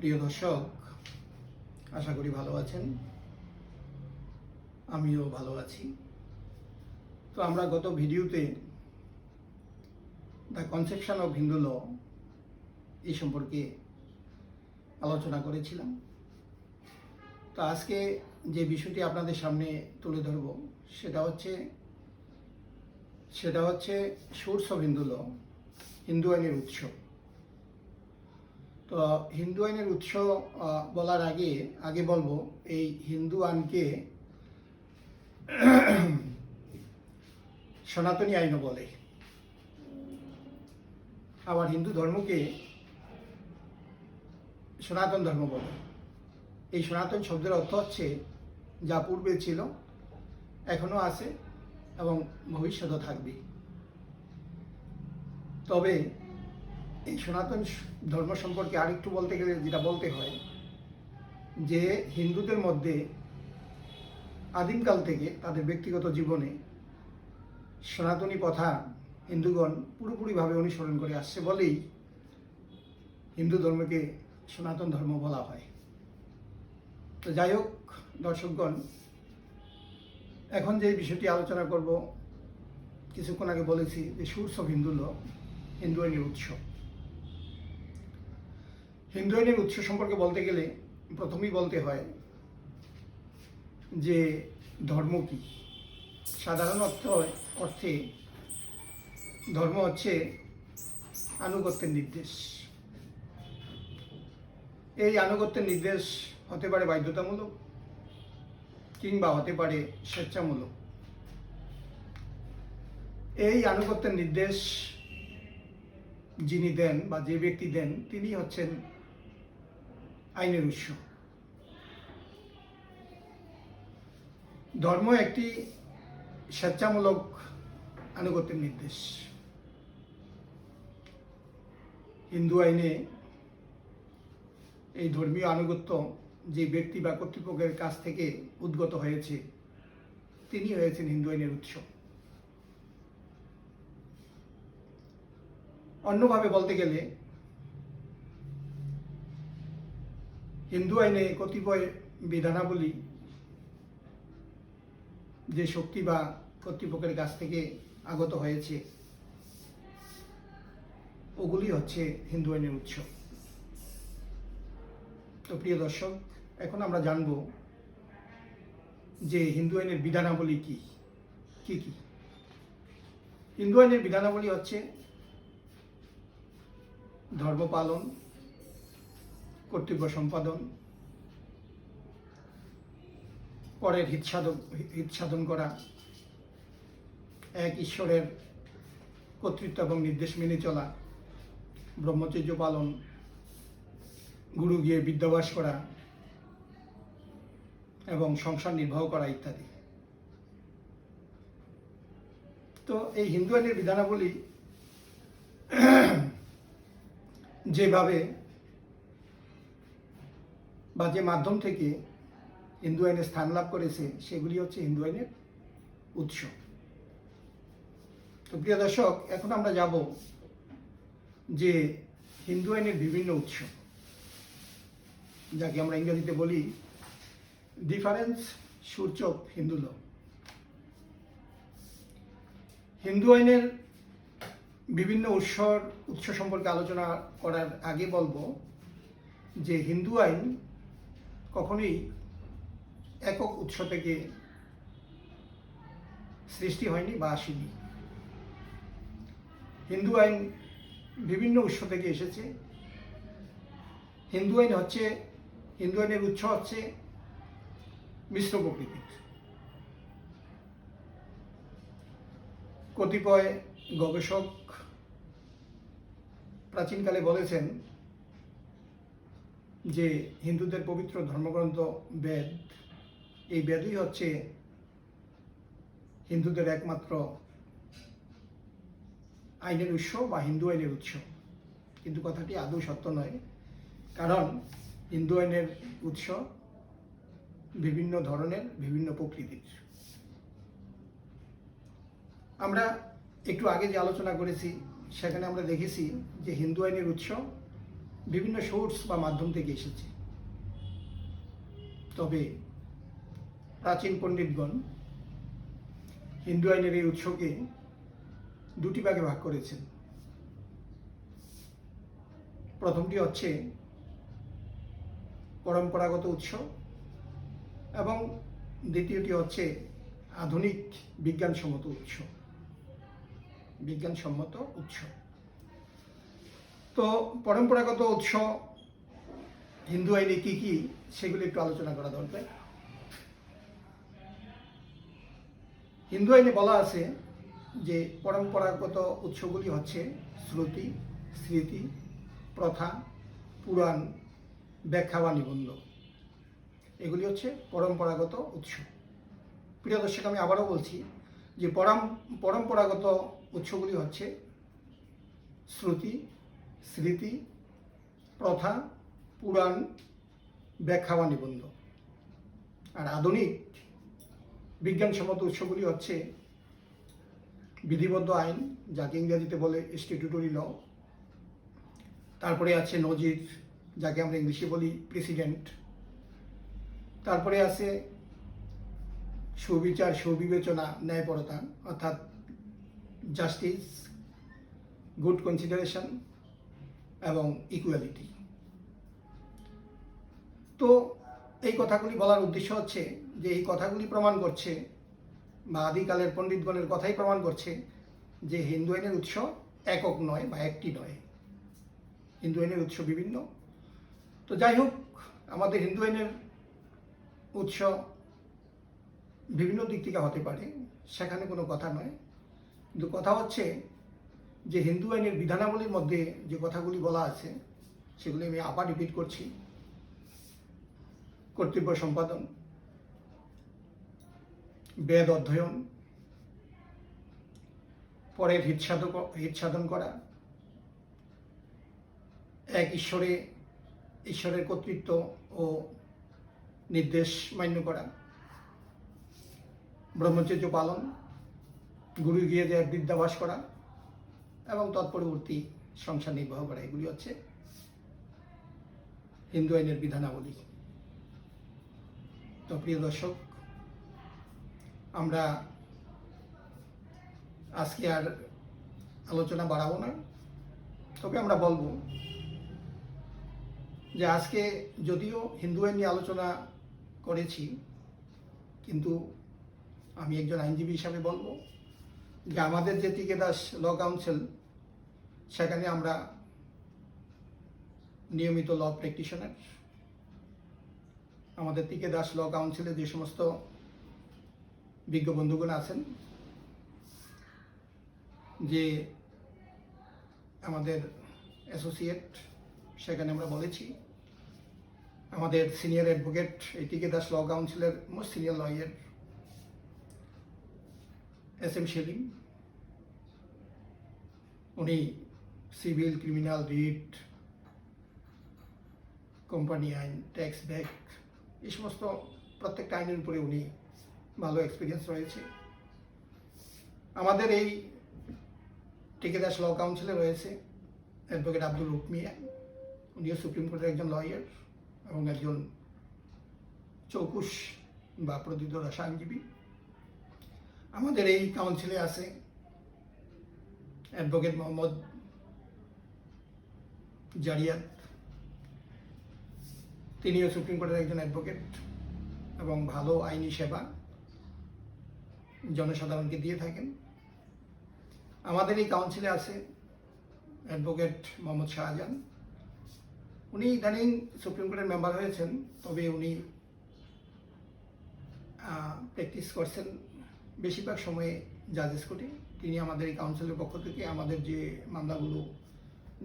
প্রিয় দর্শক, আশা করি ভালো আছেন। আমিও ভালো আছি। তো আমরা গত ভিডিওতে দ্য কনসেপশন অফ হিন্দু ল এই সম্পর্কে আলোচনা করেছিলাম। তো আজকে যে বিষয়টি আপনাদের সামনে তুলে ধরব সেটা হচ্ছে সোর্স অফ হিন্দু ল, হিন্দু আইনের উৎস। তো হিন্দু আইনের উৎস বলার আগে বলবো এই হিন্দু আইনকে সনাতনী আইনও বলে, আবার হিন্দু ধর্মকে সনাতন ধর্ম বলে। এই সনাতন শব্দের অর্থ হচ্ছে যা পূর্বে ছিল, এখনো আছে এবং ভবিষ্যতেও থাকবে। তবে এই সনাতন ধর্ম সম্পর্কে আরেকটু বলতে গেলে যেটা বলতে হয় যে হিন্দুদের মধ্যে আদিমকাল থেকে তাদের ব্যক্তিগত জীবনে সনাতনী প্রথা হিন্দুগণ পুরোপুরিভাবে অনুসরণ করে আসছে বলেই হিন্দু ধর্মকে সনাতন ধর্ম বলা হয়। তো যাই হোক দর্শকগণ, এখন যে বিষয়টি আলোচনা করব, কিছুক্ষণ আগে বলেছি যে সোর্স অফ হিন্দু ল, হিন্দু আইনের উৎস। হিন্দু আইনের উৎস সম্পর্কে বলতে গেলে প্রথমেই বলতে হয় যে ধর্ম কি। সাধারণ অর্থে ধর্ম হচ্ছে আনুগত্যের নির্দেশ। এই আনুগত্যের নির্দেশ হতে পারে বাধ্যতামূলক কিংবা হতে পারে স্বেচ্ছামূলক। এই আনুগত্যের নির্দেশ যিনি দেন বা যে ব্যক্তি দেন তিনি হচ্ছেন আইনের উৎস। ধর্ম একটি স্বেচ্ছামূলক আনুগত্যের নির্দেশ। হিন্দু আইনে এই ধর্মীয় আনুগত্য যে ব্যক্তি বা কর্তৃপক্ষের কাছ থেকে উদ্গত হয়েছে তিনি হয়েছেন হিন্দু আইনের উৎস। অন্যভাবে বলতে গেলে হিন্দু আইনে কতিপয় বিধানাবলী যে শক্তি বা কর্তৃপক্ষের কাছ থেকে আগত হয়েছে ওগুলি হচ্ছে হিন্দু আইনের উৎস। তো প্রিয় দর্শক, এখন আমরা জানব যে হিন্দু আইনের বিধানাবলী কি কি। হিন্দু আইনের বিধানাবলী হচ্ছে ধর্ম পালন, কর্তব্য সম্পাদন, পরের হিত সাধন করা, এক ঈশ্বরের কর্তৃত্ব এবং নির্দেশ মেনে চলা, ব্রহ্মচর্য পালন, গুরু গিয়ে বিদ্যাভ্যাস করা এবং সংসার নির্বাহ করা ইত্যাদি। তো এই হিন্দু আইনের বিধানাবলী যেভাবে বা যে মাধ্যম থেকে হিন্দু আইনে স্থান লাভ করেছে সেগুলি হচ্ছে হিন্দু আইনের উৎস। তো প্রিয় দর্শক, এখন আমরা যাব যে হিন্দু আইনের বিভিন্ন উৎস, যাকে আমরা ইংরেজিতে বলি ডিফারেন্স সোর্স অফ হিন্দু ল। হিন্দু আইনের বিভিন্ন উৎস সম্পর্কে আলোচনা করার আগে বলবো যে হিন্দু আইন কখনোই একক উৎস থেকে সৃষ্টি হয়নি বা আসেনি। হিন্দু আইন বিভিন্ন উৎস থেকে এসেছে। হিন্দু আইনের উৎস হচ্ছে মিশ্র প্রকৃতির। কতিপয় গবেষক প্রাচীনকালে বলেছেন যে হিন্দুদের পবিত্র ধর্মগ্রন্থ বেদ, এই বেদই হচ্ছে হিন্দুদের একমাত্র আইনের উৎস বা হিন্দু আইনের উৎস। কিন্তু কথাটি আদৌ সত্য নয়, কারণ হিন্দু আইনের উৎস বিভিন্ন ধরনের, বিভিন্ন প্রকৃতির। আমরা একটু আগে যে আলোচনা করেছি সেখানে আমরা দেখেছি যে হিন্দু আইনের উৎস বিভিন্ন সোর্স বা মাধ্যম থেকে এসেছে। তবে প্রাচীন পণ্ডিতগণ হিন্দু আইনের এই উৎসকে দুটি ভাগে ভাগ করেছেন। প্রথমটি হচ্ছে পরম্পরাগত উৎস এবং দ্বিতীয়টি হচ্ছে আধুনিক বিজ্ঞানসম্মত উৎস। তো পরম্পরাগত উৎস হিন্দু আইনে কি কি সেগুলো একটু আলোচনা করা দরকার। হিন্দু আইনে বলা আছে যে পরম্পরাগত উৎসগুলি হচ্ছে শ্রুতি, স্মৃতি, প্রথা, পুরাণ, ব্যাখ্যা বা নিবন্ধ। এগুলি হচ্ছে পরম্পরাগত উৎস। প্রিয় দর্শক, আমি আবারও বলছি যে পরম্পরাগত উৎসগুলি হচ্ছে শ্রুতি, স্মৃতি, প্রথা, পুরাণ, ব্যাখ্যা বা নিবন্ধ। আর আধুনিক বিজ্ঞানসম্মত উৎসগুলি হচ্ছে বিধিবদ্ধ আইন, যাকে ইংরেজিতে বলে স্ট্যাটিউটরি ল। তারপরে আছে নজির, যাকে আমরা ইংলিশে বলি প্রেসিডেন্ট। তারপরে আছে সুবিচার, সুবিবেচনা, ন্যায়পরতা, অর্থাৎ জাস্টিস, গুড কনসিডারেশন এবং ইকুয়ালিটি। তো এই কথাগুলি বলার উদ্দেশ্য হচ্ছে যে এই কথাগুলি প্রমাণ করছে বা আদিকালের পণ্ডিতগণের কথাই প্রমাণ করছে যে হিন্দু আইনের উৎস একক নয় বা একটি নয়। হিন্দু আইনের উৎস বিভিন্ন। তো যাই হোক, আমাদের হিন্দু আইনের উৎস বিভিন্ন দিক থেকে হতে পারে, সেখানে কোনো কথা নয়। কিন্তু কথা হচ্ছে যে হিন্দু আইনের বিধানাবলীর মধ্যে যে কথাগুলি বলা আছে সেগুলি আমি আবার রিপিট করছি। কর্তব্য সম্পাদন, বেদ অধ্যয়ন, পরের হিত সাধন করা, এক ঈশ্বরের কর্তৃত্ব ও নির্দেশ মান্য করা, ব্রহ্মচর্য পালন, গুরু গিয়ে দেয় বিদ্যাবাস করা এবং তৎপরবর্তী সংসার নির্বাহ করা। এগুলি হচ্ছে হিন্দু আইনের বিধানাবলী। তো প্রিয় দর্শক, আমরা আজকে আর আলোচনা বাড়াবো না, তবে আমরা বলবো যে আজকে যদিও হিন্দু আইন নিয়ে আলোচনা করেছি, কিন্তু আমি একজন আইনজীবী হিসাবে বলবো যে আমাদের যে টি কে দাস ল কাউন্সিল, সেখানে আমরা নিয়মিত ল প্র্যাকটিশনার। আমাদের টি কে দাস ল কাউন্সিলে যে সমস্ত বিজ্ঞ বন্ধুগণ আছেন, যে আমাদের অ্যাসোসিয়েট, সেখানে আমরা বলেছি আমাদের সিনিয়র অ্যাডভোকেট এই টি কে দাস ল কাউন্সিলের মোস্ট সিনিয়র লয়ার SM সেলিম, উনি সিভিল, ক্রিমিনাল, রিট, কোম্পানি আইন, ট্যাক্স ব্যাক, এই সমস্ত প্রত্যেকটা আইনের উপরে উনি ভালো এক্সপিরিয়েন্স রয়েছে। আমাদের এই টি কে দাস ল কাউন্সিলে রয়েছে অ্যাডভোকেট আব্দুল রুফ মিয়া, উনিও সুপ্রিম কোর্টের একজন লয়ার এবং একজন চৌকুশ বা প্রদীপ্তদশা আইনজীবী। আমাদের এই কাউন্সিলে আছে অ্যাডভোকেট মোহাম্মদ জারিয়াত, তিনিও সুপ্রিম কোর্টের একজন অ্যাডভোকেট এবং ভালো আইনি সেবা জনসাধারণকে দিয়ে থাকেন। আমাদের এই কাউন্সিলে আছে অ্যাডভোকেট মোহাম্মদ শাহজাহান, উনি ইদানিং সুপ্রিম কোর্টের মেম্বার হয়েছেন, তবে উনি প্র্যাকটিস করছেন বেশিরভাগ সময়ে জাজেস কোর্টে। তিনি আমাদের এই কাউন্সিলের পক্ষ থেকে আমাদের যে মামলাগুলো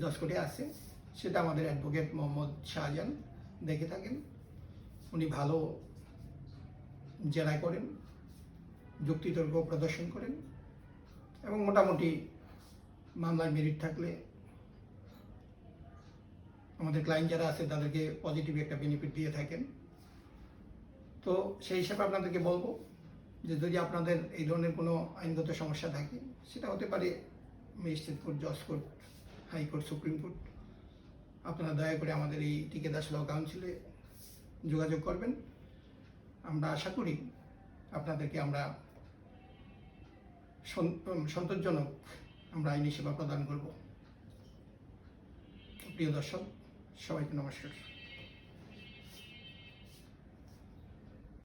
জজ কোর্টে আছে সেটা আমাদের অ্যাডভোকেট মোহাম্মদ শাহজাহান দেখে থাকেন। উনি ভালো জেরা করেন, যুক্তিতর্ক প্রদর্শন করেন এবং মোটামুটি মামলায় মেরিট থাকলে আমাদের ক্লায়েন্ট যারা আছে তাদেরকে পজিটিভ একটা বেনিফিট দিয়ে থাকেন। তো সেই হিসাবে আপনাদেরকে বলবো যে যদি আপনাদের এই ধরনের কোনো আইনগত সমস্যা থাকে, সেটা হতে পারে ম্যাজিস্ট্রেট কোর্ট, জজ কোর্ট, হাইকোর্ট, সুপ্রিম কোর্ট, আপনারা দয়া করে আমাদের এই টিকেদাস ল কাউন্সিলে যোগাযোগ করবেন। আমরা আশা করি আপনাদেরকে আমরা সন্তোষজনক আমরা আইনি সেবা প্রদান করব। প্রিয় দর্শক, সবাইকে নমস্কার।